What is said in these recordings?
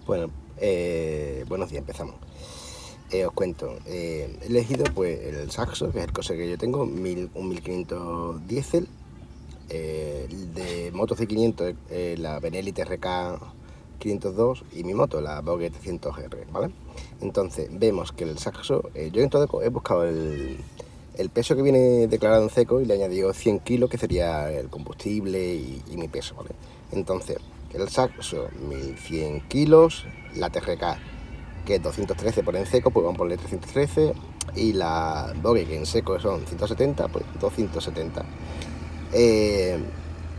Bueno, buenos días, empezamos. Os cuento, he elegido pues el Saxo, que es el coche que yo tengo, un 1500 diésel, de moto C500, la Benelli TRK 502 y mi moto, la Vogue 300R, ¿vale? Entonces vemos que el Saxo, yo en todo he buscado el peso que viene declarado en seco y le he añadido 100 kilos, que sería el combustible y mi peso, ¿vale? Entonces, el Saxo 1100 kilos, la TRK, que es 213 por en seco, pues vamos a ponerle 313, y la Vogue, que en seco son 170, pues 270.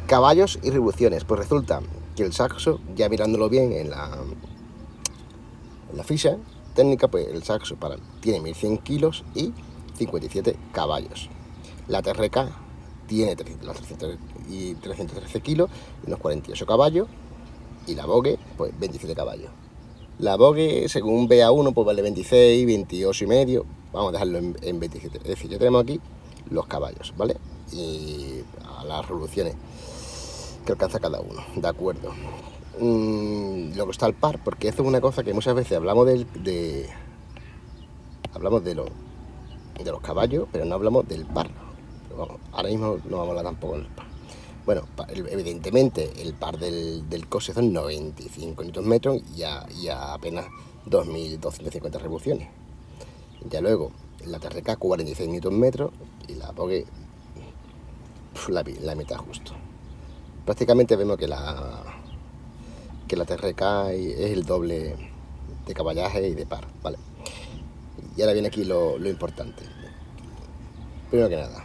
Caballos y revoluciones, pues resulta que el Saxo, ya mirándolo bien en la ficha técnica, pues el Saxo tiene 1100 kilos y 57 caballos. La TRK tiene 313 kilos y unos 48 caballos, y la Vogue, pues 27 caballos. La Vogue, según BA1, pues vale 26, 28 y medio. Vamos a dejarlo en 27. Es decir, ya tenemos aquí los caballos, ¿vale? Y a las revoluciones que alcanza cada uno, ¿de acuerdo? Luego está el par, porque esto es una cosa que muchas veces hablamos hablamos de los caballos, pero no hablamos del par. Pero vamos, ahora mismo no vamos a hablar tampoco del par. Bueno, evidentemente el par del coche son 95 Nm y a apenas 2250 revoluciones. Ya luego la TRK 46 Nm y la Vogue la mitad justo. Prácticamente vemos que la TRK es el doble de caballaje y de par, ¿vale? Y ahora viene aquí lo importante. Primero que nada,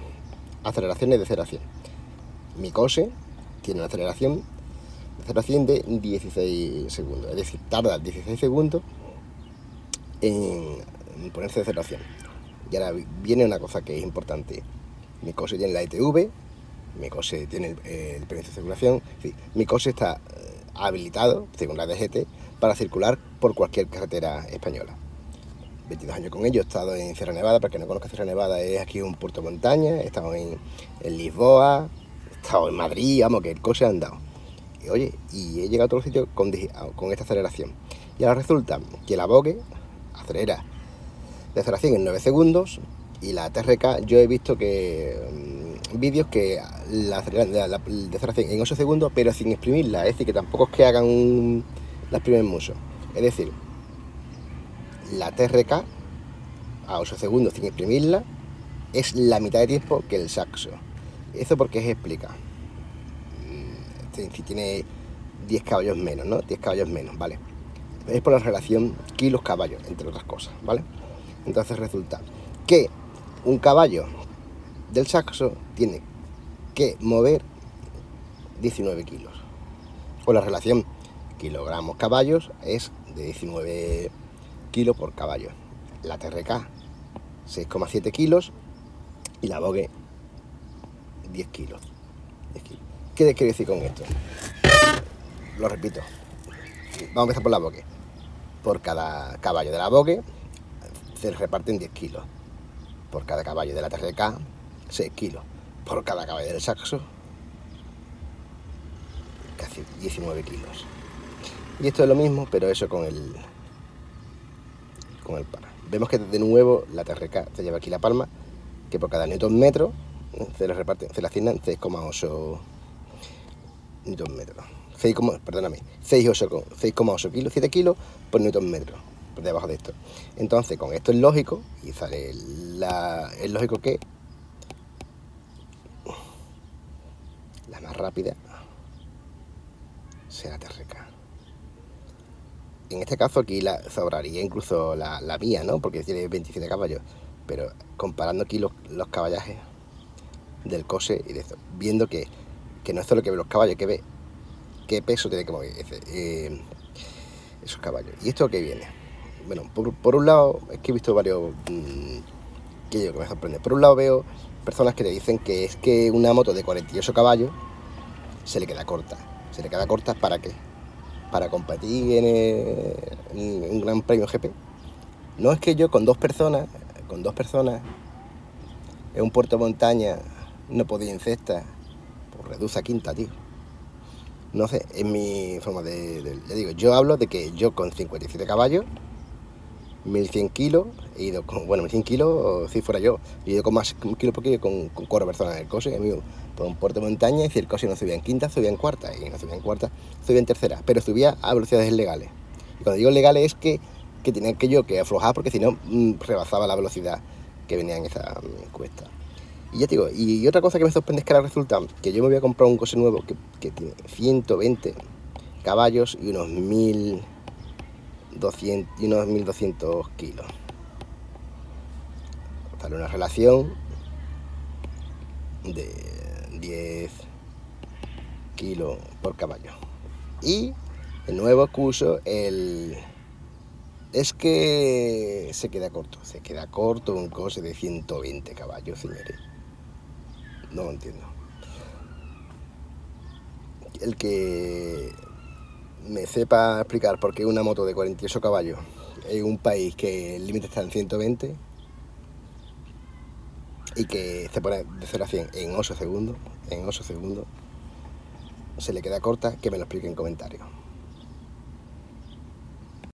aceleraciones de 0 a 100. Mi coche tiene una aceleración de 0 a 100 de 16 segundos. Es decir, tarda 16 segundos en ponerse de 0 a 100. Y ahora viene una cosa que es importante. Mi coche tiene la ITV, mi coche tiene el permiso de circulación. Sí, mi coche está habilitado, según la DGT, para circular por cualquier carretera española. 22 años con ello, he estado en Sierra Nevada. Para que no conozca Sierra Nevada, es aquí un puerto de montaña. He estado en Lisboa, he estado en Madrid, vamos, que el coche ha andado. Y oye, y he llegado a todos los sitios con esta aceleración. Y ahora resulta que la Vogue acelera de 0 a 100 en 9 segundos, y la TRK, yo he visto que vídeos que la aceleran de 0 a 100 en 8 segundos, pero sin exprimirla. Es decir, que tampoco es que la exprimen mucho. Es decir, la TRK a 8 segundos sin exprimirla es la mitad de tiempo que el Saxo. ¿Eso por qué se explica? Si tiene 10 caballos menos, ¿no? 10 caballos menos, ¿vale? Es por la relación kilos-caballos, entre otras cosas, ¿vale? Entonces resulta que un caballo del Saxo tiene que mover 19 kilos. O la relación kilogramos-caballos es de 19 kilos por caballo. La TRK 6,7 kilos y la Vogue 10 kilos. 10 kilos. ¿Qué quiero decir con esto? Lo repito. Vamos a empezar por la Vogue. Por cada caballo de la Vogue se reparten 10 kilos. Por cada caballo de la TRK, 6 kilos. Por cada caballo del Saxo, casi 19 kilos. Y esto es lo mismo, pero eso con el par. Vemos que de nuevo la TRK se lleva aquí la palma, que por cada newton metro se le asignan 6,8 newton metro. 6,8 kilos, 7 kilos por newton metro, por debajo de esto. Entonces, con esto es lógico, y sale es lógico que la más rápida sea la TRK. En este caso aquí sobraría incluso la mía, ¿no? Porque tiene 27 caballos. Pero comparando aquí los caballajes del coche y de esto, viendo que no es solo que ve los caballos, que ve qué peso tiene que mover esos caballos. ¿Y esto qué viene? Bueno, por un lado, es que he visto varios que me sorprende. Por un lado veo personas que te dicen que es que una moto de 48 caballos se le queda corta. ¿Se le queda corta para qué? Para competir en un gran premio GP. No, es que yo con dos personas en un puerto de montaña no podía en cesta, pues reduce a quinta, tío. No sé, es mi forma le digo, yo hablo de que yo con 57 caballos, 1100 kilos, he ido con, bueno, 1100 kilos, si fuera yo, he ido con más kilos porque con 4 personas en el coche, amigo, por un puerto de montaña, y si el coche no subía en quinta, subía en cuarta, y no subía en cuarta, subía en tercera, pero subía a velocidades legales. Y cuando digo legales es que tenía que aflojar, porque si no, rebasaba la velocidad que venía en esa cuesta. Y ya te digo, y otra cosa que me sorprende es que ahora resulta que yo me voy a comprar un coche nuevo que tiene 120 caballos y unos 1200 kilos. Para una relación de 10 kilos por caballo. Y el nuevo curso, es que se queda corto un coche de 120 caballos, señores. No lo entiendo. El que me sepa explicar por qué una moto de 48 caballos en un país que el límite está en 120 y que se pone de 0 a 100 en 8 segundos, se le queda corta, que me lo explique en comentarios.